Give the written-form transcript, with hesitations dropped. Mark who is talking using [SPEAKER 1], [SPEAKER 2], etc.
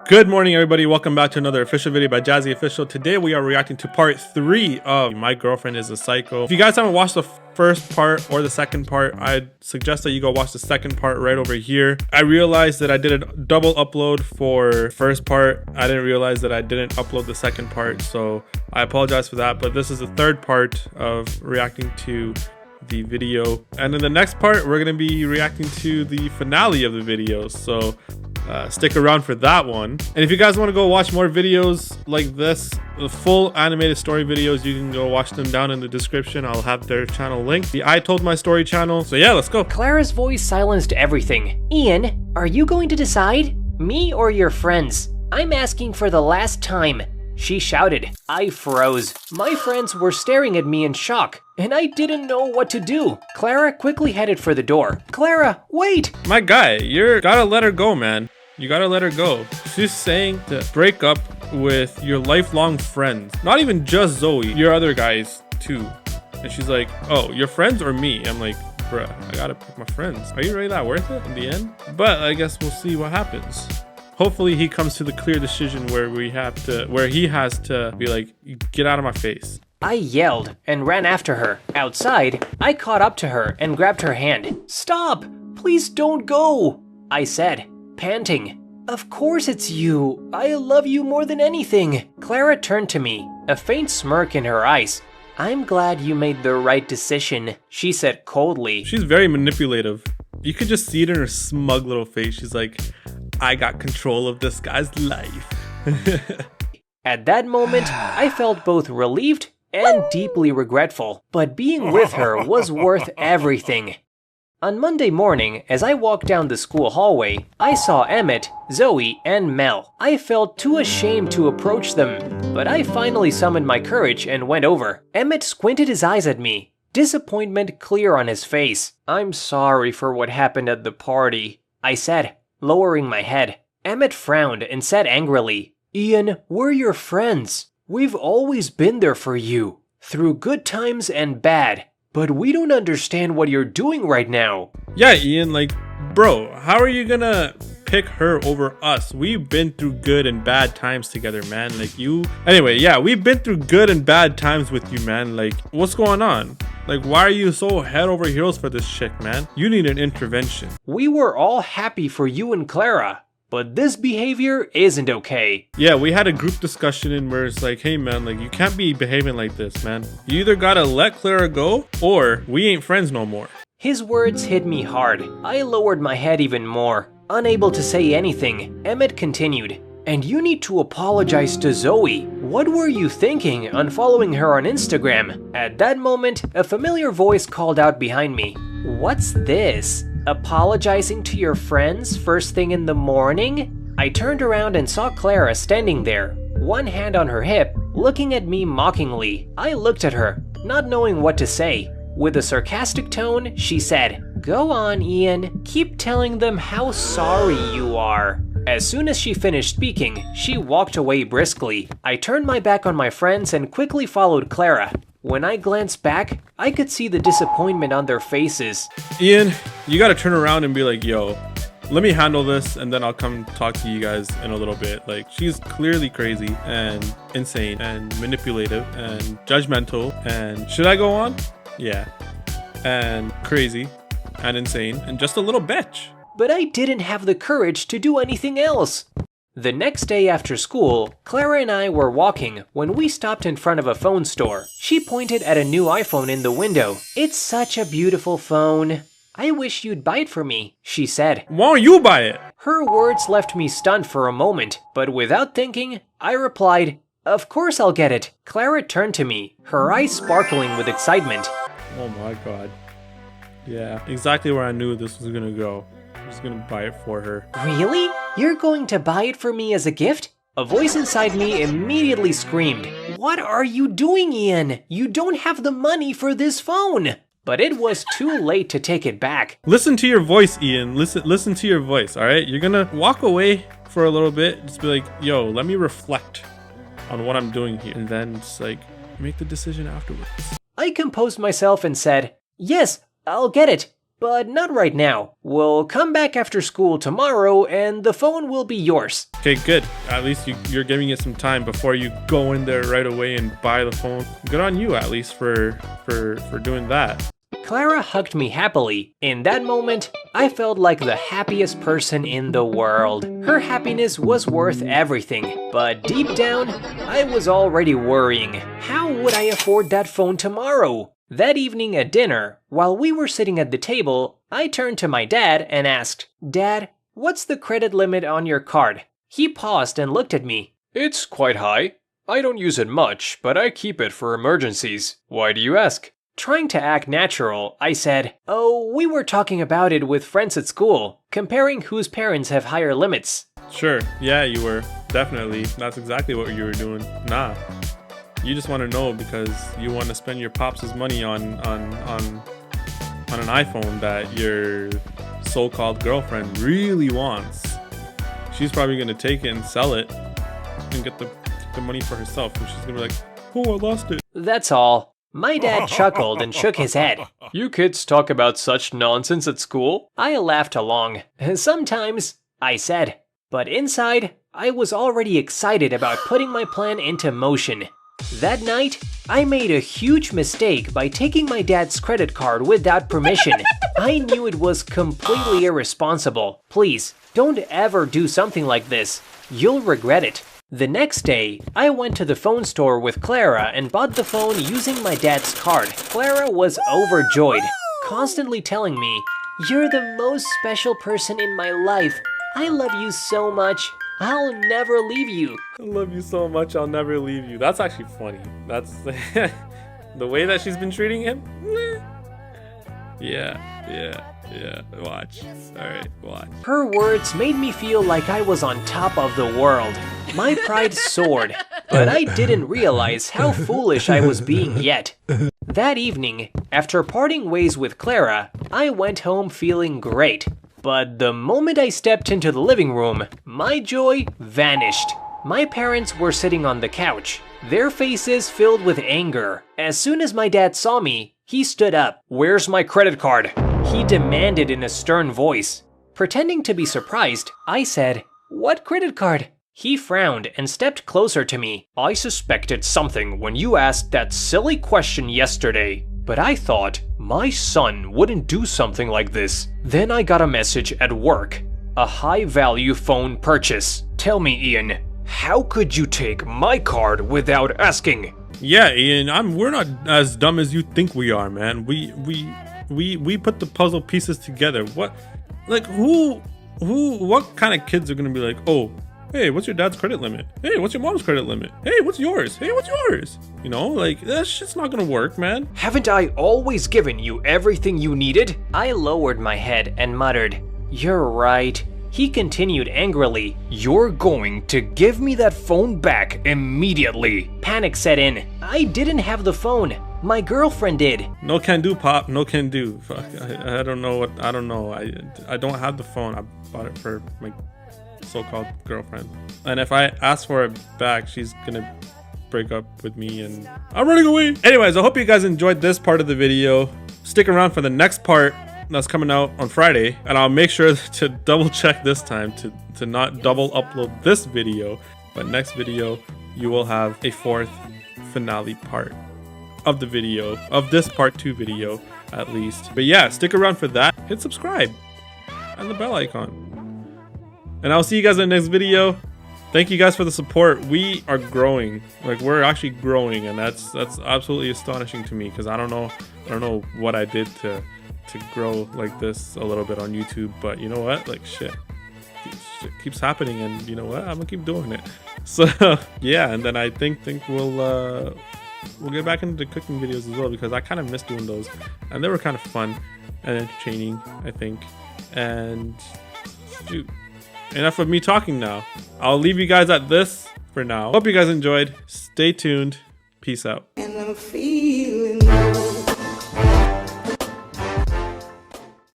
[SPEAKER 1] Good morning, everybody. Welcome back to another official video by Jazzy Official. Today we are reacting to part 3 of My Girlfriend is a Psycho. If you guys haven't watched the first part or the second part, I'd suggest that you go watch the second part right over here. I realized that I did a double upload for first part. I didn't realize that I didn't upload the second part, so I apologize for that. But this is the third part of reacting to the video, and in the next part we're going to be reacting to the finale of the video, so stick around for that one. And if you guys want to go watch more videos like this, the full animated story videos, you can go watch them down in the description. I'll have their channel linked, the I Told My Story channel. So yeah, let's go.
[SPEAKER 2] Clara's voice silenced everything. Ian, are you going to decide? Me or your friends? I'm asking for the last time. She shouted. I froze. My friends were staring at me in shock, and I didn't know what to do. Clara quickly headed for the door. Clara, wait!
[SPEAKER 1] My guy, you gotta let her go, man. You gotta let her go. She's saying to break up with your lifelong friends. Not even just Zoe, your other guys too. And she's like, oh, your friends or me? I'm like, bruh, I gotta pick my friends. Are you really that worth it in the end? But I guess we'll see what happens. Hopefully he comes to the clear decision where he has to be like, get out of my face.
[SPEAKER 2] I yelled and ran after her. Outside, I caught up to her and grabbed her hand. Stop! Please don't go! I said, panting. Of course it's you. I love you more than anything. Clara turned to me, a faint smirk in her eyes. I'm glad you made the right decision, she said coldly.
[SPEAKER 1] She's very manipulative. You could just see it in her smug little face. She's like, I got control of this guy's life.
[SPEAKER 2] At that moment, I felt both relieved and deeply regretful, but being with her was worth everything. On Monday morning, as I walked down the school hallway, I saw Emmett, Zoe, and Mel. I felt too ashamed to approach them, but I finally summoned my courage and went over. Emmett squinted his eyes at me, disappointment clear on his face. I'm sorry for what happened at the party, I said, lowering my head. Emmett frowned and said angrily, Ian, we're your friends. We've always been there for you, through good times and bad. But we don't understand what you're doing right now.
[SPEAKER 1] Yeah, Ian, like, bro, how are you gonna pick her over us? We've been through good and bad times together, man. Anyway, yeah, we've been through good and bad times with you, man. Like, what's going on? Like, why are you so head over heels for this chick, man? You need an intervention.
[SPEAKER 2] We were all happy for you and Clara, but this behavior isn't okay.
[SPEAKER 1] Yeah, we had a group discussion in where it's like, hey man, like, you can't be behaving like this, man. You either gotta let Clara go or we ain't friends no more.
[SPEAKER 2] His words hit me hard. I lowered my head even more. Unable to say anything, Emmett continued. And you need to apologize to Zoe. What were you thinking unfollowing her on Instagram? At that moment, a familiar voice called out behind me. What's this? Apologizing to your friends first thing in the morning? I turned around and saw Clara standing there, one hand on her hip, looking at me mockingly. I looked at her, not knowing what to say. With a sarcastic tone, she said, Go on, Ian. Keep telling them how sorry you are. As soon as she finished speaking, she walked away briskly. I turned my back on my friends and quickly followed Clara. When I glanced back, I could see the disappointment on their faces.
[SPEAKER 1] Ian, you gotta turn around and be like, yo, let me handle this and then I'll come talk to you guys in a little bit. Like, she's clearly crazy and insane and manipulative and judgmental and should I go on? Yeah. And crazy and insane and just a little bitch.
[SPEAKER 2] But I didn't have the courage to do anything else. The next day after school, Clara and I were walking when we stopped in front of a phone store. She pointed at a new iPhone in the window. It's such a beautiful phone. I wish you'd buy it for me, she said.
[SPEAKER 1] Why don't you buy it?
[SPEAKER 2] Her words left me stunned for a moment, but without thinking, I replied, Of course I'll get it. Clara turned to me, her eyes sparkling with excitement.
[SPEAKER 1] Oh my god. Yeah, exactly where I knew this was gonna go. I'm just gonna buy it for her.
[SPEAKER 2] Really? You're going to buy it for me as a gift? A voice inside me immediately screamed, What are you doing, Ian? You don't have the money for this phone. But it was too late to take it back.
[SPEAKER 1] Listen to your voice, Ian. Listen to your voice, all right? You're gonna walk away for a little bit. Just be like, yo, let me reflect on what I'm doing here. And then it's like, make the decision afterwards.
[SPEAKER 2] I composed myself and said, Yes, I'll get it. but not right now. We'll come back after school tomorrow and the phone will be yours.
[SPEAKER 1] Okay, good. At least you're giving it some time before you go in there right away and buy the phone. Good on you, at least, for doing that.
[SPEAKER 2] Clara hugged me happily. In that moment, I felt like the happiest person in the world. Her happiness was worth everything, but deep down, I was already worrying. How would I afford that phone tomorrow? That evening at dinner, while we were sitting at the table, I turned to my dad and asked, "Dad, what's the credit limit on your card?" He paused and looked at me.
[SPEAKER 3] "It's quite high. I don't use it much, but I keep it for emergencies. Why do you ask?"
[SPEAKER 2] Trying to act natural, I said, "Oh, we were talking about it with friends at school, comparing whose parents have higher limits."
[SPEAKER 1] Sure, yeah, you were. Definitely. That's exactly what you were doing. Nah. You just want to know because you want to spend your pops' money on an iPhone that your so-called girlfriend really wants. She's probably going to take it and sell it and get the money for herself. And she's going to be like, "Oh, I lost it."
[SPEAKER 2] That's all. My dad chuckled and shook his head.
[SPEAKER 3] "You kids talk about such nonsense at school?"
[SPEAKER 2] I laughed along. "Sometimes," I said. But inside, I was already excited about putting my plan into motion. That night, I made a huge mistake by taking my dad's credit card without permission. I knew it was completely irresponsible. Please, don't ever do something like this. You'll regret it. The next day, I went to the phone store with Clara and bought the phone using my dad's card. Clara was overjoyed, constantly telling me, "You're the most special person in my life. I love you so much. I'll never leave you."
[SPEAKER 1] I love you so much, I'll never leave you. That's actually funny. That's the way that she's been treating him. Yeah. Watch. Alright, watch.
[SPEAKER 2] Her words made me feel like I was on top of the world. My pride soared, but I didn't realize how foolish I was being yet. That evening, after parting ways with Clara, I went home feeling great. But the moment I stepped into the living room, my joy vanished. My parents were sitting on the couch, their faces filled with anger. As soon as my dad saw me, he stood up.
[SPEAKER 3] "Where's my credit card?"
[SPEAKER 2] he demanded in a stern voice. Pretending to be surprised, I said, "What credit card?" He frowned and stepped closer to me.
[SPEAKER 3] "I suspected something when you asked that silly question yesterday, but I thought my son wouldn't do something like this. Then I got a message at work. A high-value phone purchase. Tell me, Ian, how could you take my card without asking?"
[SPEAKER 1] Yeah, Ian, we're not as dumb as you think we are, man. We put the puzzle pieces together. What kind of kids are gonna be like, "Oh, hey, what's your dad's credit limit? Hey, what's your mom's credit limit? Hey, what's yours? Hey, what's yours?" You know, like, that shit's not gonna work, man.
[SPEAKER 3] "Haven't I always given you everything you needed?"
[SPEAKER 2] I lowered my head and muttered, "You're right." He continued angrily,
[SPEAKER 3] "You're going to give me that phone back immediately."
[SPEAKER 2] Panic set in. I didn't have the phone. My girlfriend did.
[SPEAKER 1] No can do, Pop. No can do. Fuck. I don't know what. I don't know. I don't have the phone. I bought it for my so-called girlfriend. And if I ask for it back, she's gonna break up with me and I'm running away. Anyways, I hope you guys enjoyed this part of the video. Stick around for the next part that's coming out on Friday, and I'll make sure to double check this time to not double upload this video, but next video you will have a fourth finale part of the video, of this part 2 video at least. But yeah, stick around for that. Hit subscribe and the bell icon, and I'll see you guys in the next video. Thank you guys for the support. We are growing, like, we're actually growing, and that's absolutely astonishing to me, because I don't know what I did to grow like this a little bit on YouTube, but you know what, like, shit keeps happening, and you know what, I'm gonna keep doing it. So yeah, and then I think we'll get back into the cooking videos as well, because I kind of miss doing those, and they were kind of fun and entertaining, I think. And shoot, enough of me talking now. I'll leave you guys at this for now. Hope you guys enjoyed. Stay tuned. Peace out.